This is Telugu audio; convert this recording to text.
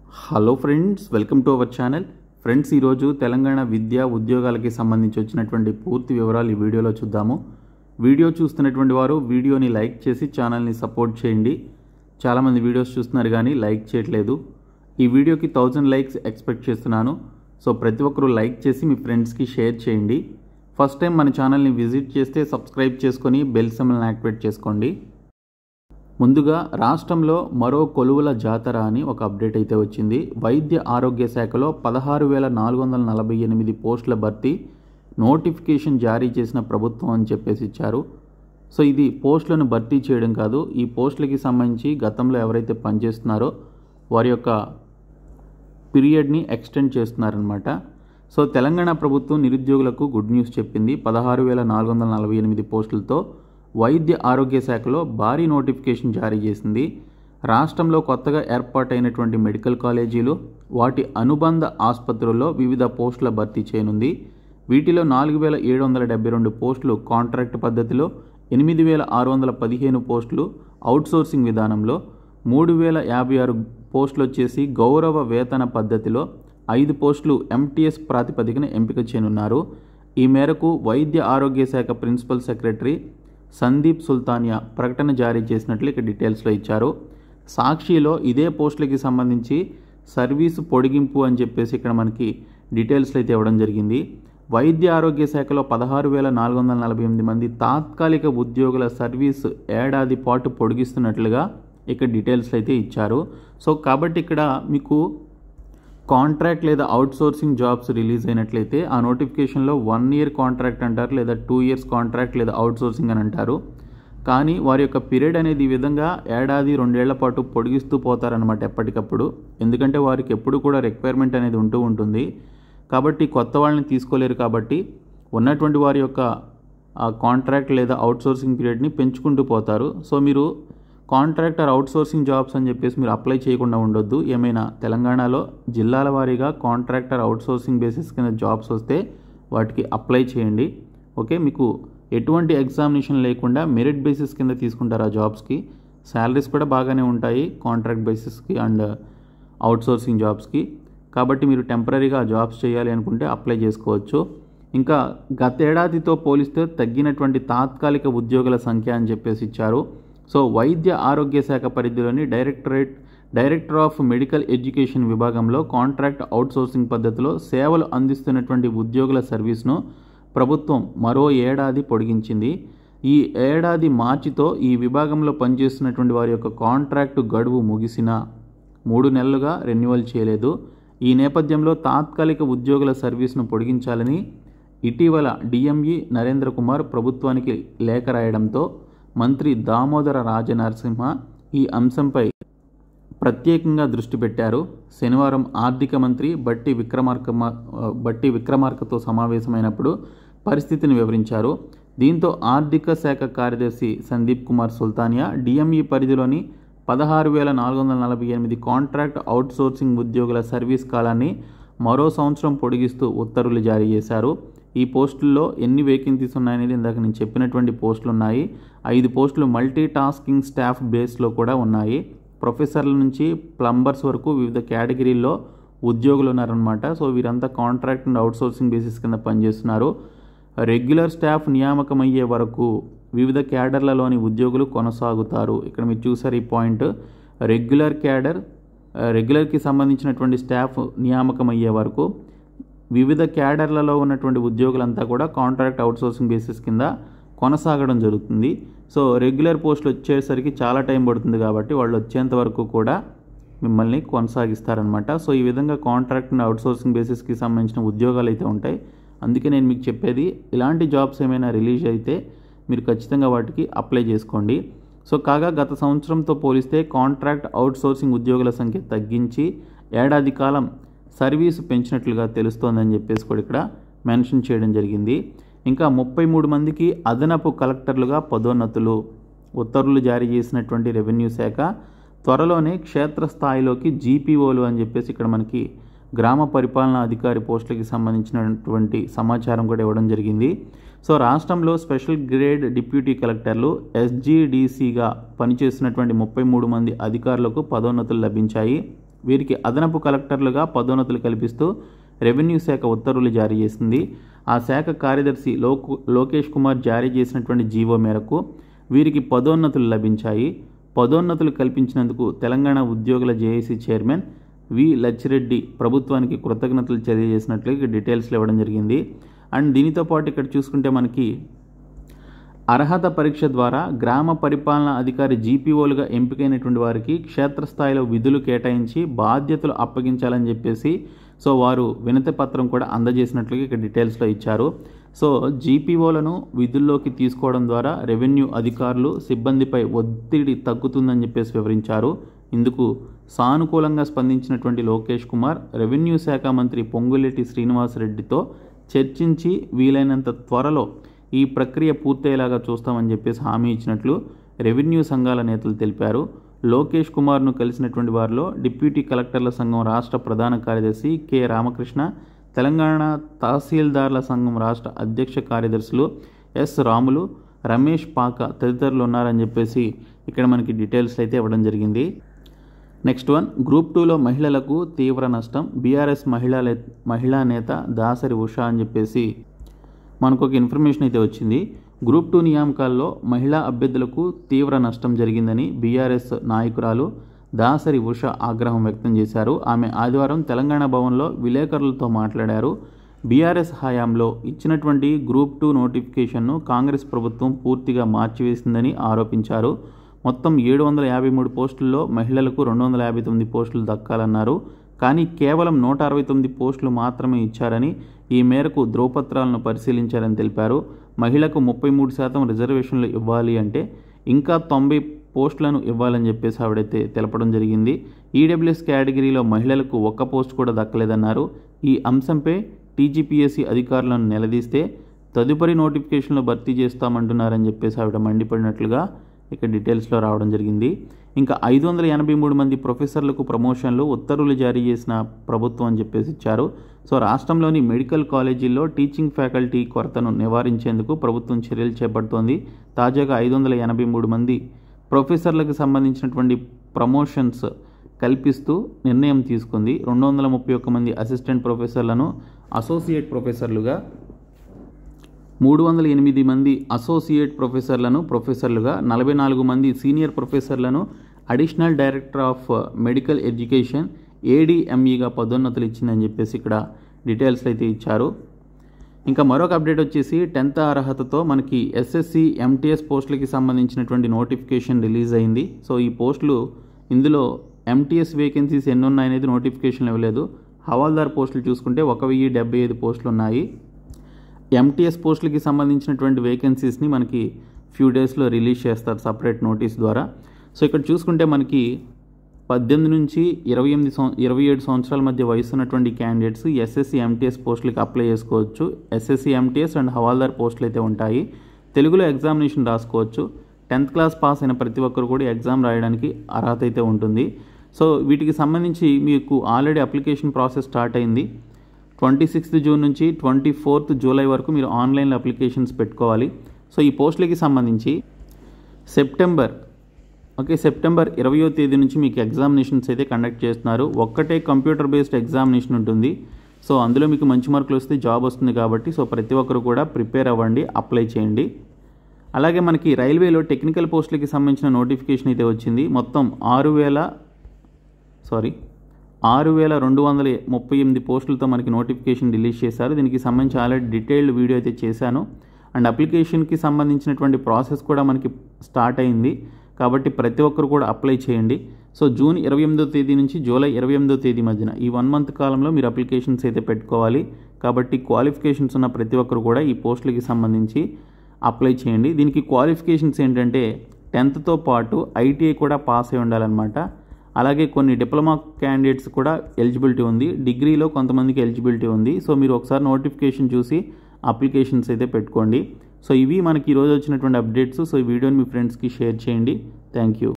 Hello friends, welcome to our channel. Friends, ఈరోజు తెలంగాణ విద్యా ఉద్యోగాలకి సంబంధించి వచ్చినటువంటి పూర్తి వివరాలు ఈ వీడియోలో చూద్దాము. వీడియో చూస్తున్నటువంటి వారు వీడియోని లైక్ చేసి ఛానల్ని సపోర్ట్ చేయండి. చాలామంది వీడియోస్ చూస్తున్నారు కానీ లైక్ చేయట్లేదు. ఈ వీడియోకి 1000 లైక్స్ ఎక్స్పెక్ట్ చేస్తున్నాను. సో ప్రతి ఒక్కరూ లైక్ చేసి మీ ఫ్రెండ్స్కి షేర్ చేయండి. ఫస్ట్ టైం మన ఛానల్ని విజిట్ చేస్తే సబ్స్క్రైబ్ చేసుకొని బెల్ సింబల్ని యాక్టివేట్ చేసుకోండి. ముందుగా రాష్ట్రంలో మరో కొలువుల జాతర అని ఒక అప్డేట్ అయితే వచ్చింది. వైద్య ఆరోగ్య శాఖలో 16,448 పోస్టుల భర్తీ నోటిఫికేషన్ జారీ చేసిన ప్రభుత్వం అని చెప్పేసి ఇచ్చారు. సో ఇది పోస్టులను భర్తీ చేయడం కాదు, ఈ పోస్టులకి సంబంధించి గతంలో ఎవరైతే పనిచేస్తున్నారో వారి యొక్క పీరియడ్ని ఎక్స్టెండ్ చేస్తున్నారనమాట. సో తెలంగాణ ప్రభుత్వం నిరుద్యోగులకు గుడ్ న్యూస్ చెప్పింది. 16,448 పోస్టులతో వైద్య ఆరోగ్య శాఖలో భారీ నోటిఫికేషన్ జారీ చేసింది. రాష్ట్రంలో కొత్తగా ఏర్పాటైనటువంటి మెడికల్ కాలేజీలు, వాటి అనుబంధ ఆసుపత్రుల్లో వివిధ పోస్టుల భర్తీ చేయనుంది. వీటిలో 4,772 పోస్టులు కాంట్రాక్ట్ పద్ధతిలో, 8,615 పోస్టులు అవుట్సోర్సింగ్ విధానంలో, 3,056 పోస్టులు వచ్చేసి గౌరవ వేతన పద్ధతిలో, 5 పోస్టులు ఎంటీఎస్ ప్రాతిపదికన ఎంపిక చేయనున్నారు. ఈ మేరకు వైద్య ఆరోగ్య శాఖ ప్రిన్సిపల్ సెక్రటరీ సందీప్ సుల్తానియా ప్రకటన జారీ చేసినట్లు ఇక్కడ డీటెయిల్స్లో ఇచ్చారు. సాక్షిలో ఇదే పోస్టులకి సంబంధించి సర్వీసు పొడిగింపు అని చెప్పేసి ఇక్కడ మనకి డీటెయిల్స్లో అయితే ఇవ్వడం జరిగింది. వైద్య ఆరోగ్య శాఖలో 16,448 మంది తాత్కాలిక ఉద్యోగుల సర్వీసు ఏడాది పాటు పొడిగిస్తున్నట్లుగా ఇక్కడ డీటెయిల్స్లో అయితే ఇచ్చారు. సో కాబట్టి ఇక్కడ మీకు కాంట్రాక్ట్ లేదా అవుట్సోర్సింగ్ జాబ్స్ రిలీజ్ అయినట్లయితే ఆ నోటిఫికేషన్లో 1 ఇయర్ కాంట్రాక్ట్ అంటారు, లేదా 2 ఇయర్స్ కాంట్రాక్ట్ లేదా అవుట్సోర్సింగ్ అని అంటారు. కానీ వారి యొక్క పీరియడ్ అనేది ఈ విధంగా ఏడాది 2 ఏళ్ల పాటు పొడిగిస్తూ పోతారనమాట ఎప్పటికప్పుడు. ఎందుకంటే వారికి ఎప్పుడు కూడా రిక్వైర్మెంట్ అనేది ఉంటూ ఉంటుంది. కాబట్టి కొత్త వాళ్ళని తీసుకోలేరు. కాబట్టి ఉన్నటువంటి వారి యొక్క కాంట్రాక్ట్ లేదా అవుట్సోర్సింగ్ పీరియడ్ని పెంచుకుంటూ పోతారు. సో మీరు కాంట్రాక్ట్ ఆర్ అవుట్సోర్సింగ్ జాబ్స్ అని చెప్పేసి మీరు అప్లై చేయకుండా ఉండొద్దు. ఏమైనా తెలంగాణలో జిల్లాల వారీగా కాంట్రాక్ట్ ఆర్ అవుట్సోర్సింగ్ బేసిస్ కింద జాబ్స్ వస్తే వాటికి అప్లై చేయండి. ఓకే, మీకు ఎటువంటి ఎగ్జామినేషన్ లేకుండా మెరిట్ బేసిస్ కింద తీసుకుంటారు ఆ జాబ్స్కి. శాలరీస్ కూడా బాగానే ఉంటాయి కాంట్రాక్ట్ బేసిస్కి అండ్ అవుట్సోర్సింగ్ జాబ్స్కి. కాబట్టి మీరు టెంపరీగా జాబ్స్ చేయాలి అనుకుంటే అప్లై చేసుకోవచ్చు. ఇంకా గతేడాదితో పోలిస్తే తగ్గినటువంటి తాత్కాలిక ఉద్యోగుల సంఖ్య అని చెప్పేసి ఇచ్చారు. సో వైద్య ఆరోగ్య శాఖ పరిధిలోని డైరెక్టర్ ఆఫ్ మెడికల్ ఎడ్యుకేషన్ విభాగంలో కాంట్రాక్ట్ అవుట్సోర్సింగ్ పద్ధతిలో సేవలు అందిస్తున్నటువంటి ఉద్యోగుల సర్వీస్ను ప్రభుత్వం మరో ఏడాది పొడిగించింది. ఈ ఏడాది మార్చితో ఈ విభాగంలో పనిచేస్తున్నటువంటి వారి యొక్క కాంట్రాక్టు గడువు ముగిసిన 3 నెలలుగా రెన్యువల్ చేయలేదు. ఈ నేపథ్యంలో తాత్కాలిక ఉద్యోగుల సర్వీస్ను పొడిగించాలని ఇటీవల డిఎంఈ నరేంద్ర కుమార్ ప్రభుత్వానికి లేఖ రాయడంతో మంత్రి దామోదర రాజనరసింహ ఈ అంశంపై ప్రత్యేకంగా దృష్టి పెట్టారు. శనివారం ఆర్థిక మంత్రి బట్టి విక్రమార్కతో సమావేశమైనప్పుడు పరిస్థితిని వివరించారు. దీంతో ఆర్థిక శాఖ కార్యదర్శి సందీప్ కుమార్ సుల్తానియా డిఎంఈ పరిధిలోని 16,448 కాంట్రాక్ట్ అవుట్సోర్సింగ్ ఉద్యోగుల సర్వీస్ కాలాన్ని మరో సంవత్సరం పొడిగిస్తూ ఉత్తర్వులు జారీ చేశారు. ఈ పోస్టుల్లో ఎన్ని వేకెన్సీస్ ఉన్నాయనేది ఇందాక నేను చెప్పినటువంటి పోస్టులు ఉన్నాయి. 5 పోస్టులు మల్టీ టాస్కింగ్ స్టాఫ్ బేస్లో కూడా ఉన్నాయి. ప్రొఫెసర్ల నుంచి ప్లంబర్స్ వరకు వివిధ కేటగిరీల్లో ఉద్యోగులు ఉన్నారనమాట. సో వీరంతా కాంట్రాక్ట్ అండ్ అవుట్సోర్సింగ్ బేసిస్ కింద పనిచేస్తున్నారు. రెగ్యులర్ స్టాఫ్ నియామకమయ్యే వరకు వివిధ క్యాడర్లలోని ఉద్యోగులు కొనసాగుతారు. ఇక్కడ మీరు చూసారు ఈ పాయింట్. రెగ్యులర్కి సంబంధించినటువంటి స్టాఫ్ నియామకం అయ్యే వరకు వివిధ క్యాడర్లలో ఉన్నటువంటి ఉద్యోగులంతా కూడా కాంట్రాక్ట్ అవుట్సోర్సింగ్ బేసిస్ కింద కొనసాగడం జరుగుతుంది. సో రెగ్యులర్ పోస్టులు వచ్చేసరికి చాలా టైం పడుతుంది కాబట్టి వాళ్ళు వచ్చేంత వరకు కూడా మిమ్మల్ని కొనసాగిస్తారనమాట. సో ఈ విధంగా కాంట్రాక్ట్ అండ్ అవుట్సోర్సింగ్ బేసిస్కి సంబంధించిన ఉద్యోగాలు అయితే ఉంటాయి. అందుకే నేను మీకు చెప్పేది, ఇలాంటి జాబ్స్ ఏమైనా రిలీజ్ అయితే మీరు ఖచ్చితంగా వాటికి అప్లై చేసుకోండి. సో కాగా గత సంవత్సరంతో పోలిస్తే కాంట్రాక్ట్ అవుట్సోర్సింగ్ ఉద్యోగుల సంఖ్య తగ్గించి ఏడాది కాలం సర్వీసు పెంచినట్లుగా తెలుస్తోందని చెప్పేసి కూడా ఇక్కడ మెన్షన్ చేయడం జరిగింది. ఇంకా 33 మందికి అదనపు కలెక్టర్లుగా పదోన్నతులు ఉత్తర్వులు జారీ చేసినటువంటి రెవెన్యూ శాఖ త్వరలోనే క్షేత్రస్థాయిలోకి జీపీఓలు అని చెప్పేసి ఇక్కడ మనకి గ్రామ పరిపాలనా అధికారి పోస్టులకి సంబంధించినటువంటి సమాచారం కూడా ఇవ్వడం జరిగింది. సో రాష్ట్రంలో స్పెషల్ గ్రేడ్ డిప్యూటీ కలెక్టర్లు ఎస్జీడీసీగా పనిచేస్తున్నటువంటి 33 మంది అధికారులకు పదోన్నతులు లభించాయి. వీరికి అదనపు కలెక్టర్లుగా పదోన్నతులు కల్పిస్తూ రెవెన్యూ శాఖ ఉత్తర్వులు జారీ చేసింది. ఆ శాఖ కార్యదర్శి లోకేష్ కుమార్ జారీ చేసినటువంటి జీవో మేరకు వీరికి పదోన్నతులు లభించాయి. పదోన్నతులు కల్పించినందుకు తెలంగాణ ఉద్యోగుల జేఏసీ చైర్మన్ వి లచ్చిరెడ్డి ప్రభుత్వానికి కృతజ్ఞతలు తెలియజేసినట్లు ఇక్కడ డీటెయిల్స్లో ఇవ్వడం జరిగింది. అండ్ దీనితో పాటు ఇక్కడ చూసుకుంటే మనకి అర్హత పరీక్ష ద్వారా గ్రామ పరిపాలనా అధికారి జీపీఓలుగా ఎంపికైనటువంటి వారికి క్షేత్రస్థాయిలో విధులు కేటాయించి బాధ్యతలు అప్పగించాలని చెప్పేసి వారు వినతి పత్రం కూడా అందజేసినట్లుగా ఇక్కడ డీటెయిల్స్లో ఇచ్చారు. జీపీఓలను విధుల్లోకి తీసుకోవడం ద్వారా రెవెన్యూ అధికారులు సిబ్బందిపై ఒత్తిడి తగ్గుతుందని చెప్పేసి వివరించారు. ఇందుకు సానుకూలంగా స్పందించినటువంటి లోకేష్ కుమార్ రెవెన్యూ శాఖ మంత్రి పొంగులేటి శ్రీనివాసరెడ్డితో చర్చించి వీలైనంత త్వరలో ఈ ప్రక్రియ పూర్తయ్యేలాగా చూస్తామని చెప్పేసి హామీ ఇచ్చినట్లు రెవెన్యూ సంఘాల నేతలు తెలిపారు. లోకేష్ కుమార్ను కలిసినటువంటి వారిలో డిప్యూటీ కలెక్టర్ల సంఘం రాష్ట్ర ప్రధాన కార్యదర్శి కె రామకృష్ణ, తెలంగాణ తహసీల్దార్ల సంఘం రాష్ట్ర అధ్యక్ష కార్యదర్శులు ఎస్ రాములు, రమేష్ పాక తదితరులు ఉన్నారని చెప్పేసి ఇక్కడ మనకి డీటెయిల్స్ అయితే ఇవ్వడం జరిగింది. నెక్స్ట్ వన్, గ్రూప్ 2లో మహిళలకు తీవ్ర నష్టం, బీఆర్ఎస్ మహిళా నేత దాసరి ఉషా అని చెప్పేసి మనకు ఒక ఇన్ఫర్మేషన్ అయితే వచ్చింది. గ్రూప్ 2 నియామకాల్లో మహిళా అభ్యర్థులకు తీవ్ర నష్టం జరిగిందని బీఆర్ఎస్ నాయకురాలు దాసరి ఉష ఆగ్రహం వ్యక్తం చేశారు. ఆమె ఆదివారం తెలంగాణ భవన్లో విలేకరులతో మాట్లాడారు. బీఆర్ఎస్ హయాంలో ఇచ్చినటువంటి గ్రూప్ 2 నోటిఫికేషన్ను కాంగ్రెస్ ప్రభుత్వం పూర్తిగా మార్చివేసిందని ఆరోపించారు. మొత్తం 753 పోస్టుల్లో మహిళలకు 259 పోస్టులు దక్కాలన్నారు. కానీ కేవలం 169 పోస్టులు మాత్రమే ఇచ్చారని, ఈ మేరకు ధ్రువపత్రాలను పరిశీలించారని తెలిపారు. మహిళకు 33% రిజర్వేషన్లు ఇవ్వాలి అంటే ఇంకా 90 పోస్టులను ఇవ్వాలని చెప్పేసి ఆవిడైతే తెలపడం జరిగింది. ఈడబ్ల్యూఎస్ కేటగిరీలో మహిళలకు ఒక్క పోస్ట్ కూడా దక్కలేదన్నారు. ఈ అంశంపై టీజీపీఎస్సీ అధికారులను నిలదీస్తే తదుపరి నోటిఫికేషన్లు భర్తీ చేస్తామంటున్నారని చెప్పేసి ఆవిడ మండిపడినట్లుగా ఇక్కడ డీటెయిల్స్లో రావడం జరిగింది. ఇంకా 583 మంది ప్రొఫెసర్లకు ప్రమోషన్లు ఉత్తర్వులు జారీ చేసిన ప్రభుత్వం అని చెప్పేసి ఇచ్చారు. రాష్ట్రంలోని మెడికల్ కాలేజీల్లో టీచింగ్ ఫ్యాకల్టీ కొరతను నివారించేందుకు ప్రభుత్వం చర్యలు చేపడుతోంది. తాజాగా 583 మంది ప్రొఫెసర్లకు సంబంధించినటువంటి ప్రమోషన్స్ కల్పిస్తూ నిర్ణయం తీసుకుంది. 231 మంది అసిస్టెంట్ ప్రొఫెసర్లను అసోసియేట్ ప్రొఫెసర్లుగా, 308 మంది అసోసియేట్ ప్రొఫెసర్లుగా, 44 మంది సీనియర్ ప్రొఫెసర్లను additional director of medical education ఏడీఎంఈగా పదోన్నతులు ఇచ్చిందని చెప్పేసి ఇక్కడ డీటెయిల్స్ అయితే ఇచ్చారు. ఇంకా మరొక అప్డేట్ వచ్చేసి 10th అర్హతతో మనకి ఎస్ఎస్సి ఎంటీఎస్ పోస్టులకి సంబంధించినటువంటి నోటిఫికేషన్ రిలీజ్ అయింది. ఈ పోస్టులు, ఇందులో ఎంటీఎస్ వేకెన్సీస్ ఎన్ని ఉన్నాయనేది నోటిఫికేషన్ ఇవ్వలేదు. హవాల్దార్ పోస్టులు చూసుకుంటే 1075 పోస్టులు ఉన్నాయి. ఎంటీఎస్ పోస్టులకి సంబంధించినటువంటి వేకెన్సీస్ని మనకి ఫ్యూ డేస్లో రిలీజ్ చేస్తారు సపరేట్ నోటీస్ ద్వారా. ఇక్కడ చూసుకుంటే మనకి 18 నుంచి 27 సంవత్సరాల మధ్య వయసు ఉన్నటువంటి క్యాండిడేట్స్ ఎస్ఎస్సి ఎంటీఎస్ పోస్టులకి అప్లై చేసుకోవచ్చు. ఎస్ఎస్సి ఎంటీఎస్ అండ్ హవాల్దార్ పోస్టులు అయితే ఉంటాయి. తెలుగులో ఎగ్జామినేషన్ రాసుకోవచ్చు. 10th క్లాస్ పాస్ అయిన ప్రతి ఒక్కరు కూడా ఎగ్జామ్ రాయడానికి అర్హత అయితే ఉంటుంది. వీటికి సంబంధించి మీకు ఆల్రెడీ అప్లికేషన్ ప్రాసెస్ స్టార్ట్ అయింది. 26th జూన్ నుంచి 24th జూలై వరకు మీరు ఆన్లైన్లో అప్లికేషన్స్ పెట్టుకోవాలి. ఈ పోస్టులకి సంబంధించి సెప్టెంబర్ 20వ తేదీ నుంచి మీకు ఎగ్జామినేషన్స్ అయితే కండక్ట్ చేస్తున్నారు. ఒక్కటే కంప్యూటర్ బేస్డ్ ఎగ్జామినేషన్ ఉంటుంది. అందులో మీకు మంచి మార్కులు వస్తే జాబ్ వస్తుంది కాబట్టి ప్రతి ఒక్కరు కూడా ప్రిపేర్ అవ్వండి, అప్లై చేయండి. అలాగే మనకి రైల్వేలో టెక్నికల్ పోస్టులకి సంబంధించిన నోటిఫికేషన్ అయితే వచ్చింది. మొత్తం 6,238 పోస్టులతో మనకి నోటిఫికేషన్ రిలీజ్ చేశారు. దీనికి సంబంధించి ఆల్రెడీ డీటెయిల్డ్ వీడియో అయితే చేశాను. అండ్ అప్లికేషన్కి సంబంధించినటువంటి ప్రాసెస్ కూడా మనకి స్టార్ట్ అయింది కాబట్టి ప్రతి ఒక్కరు కూడా అప్లై చేయండి. జూన్ 28వ తేదీ నుంచి జూలై 28వ తేదీ మధ్యన ఈ 1 month కాలంలో మీరు అప్లికేషన్స్ అయితే పెట్టుకోవాలి. కాబట్టి క్వాలిఫికేషన్స్ ఉన్న ప్రతి ఒక్కరు కూడా ఈ పోస్టులకి సంబంధించి అప్లై చేయండి. దీనికి క్వాలిఫికేషన్స్ ఏంటంటే 10th పాటు ఐటీఐ కూడా పాస్ అయి ఉండాలన్నమాట. అలాగే కొన్ని డిప్లొమా క్యాండిడేట్స్ కూడా ఎలిజిబిలిటీ ఉంది. డిగ్రీలో కొంతమందికి ఎలిజిబిలిటీ ఉంది. మీరు ఒకసారి నోటిఫికేషన్ చూసి అప్లికేషన్స్ అయితే పెట్టుకోండి. ఇవి మనకి ఈరోజు వచ్చినటువంటి అప్డేట్స్. ఈ వీడియోని మీ ఫ్రెండ్స్కి షేర్ చేయండి. Thank you.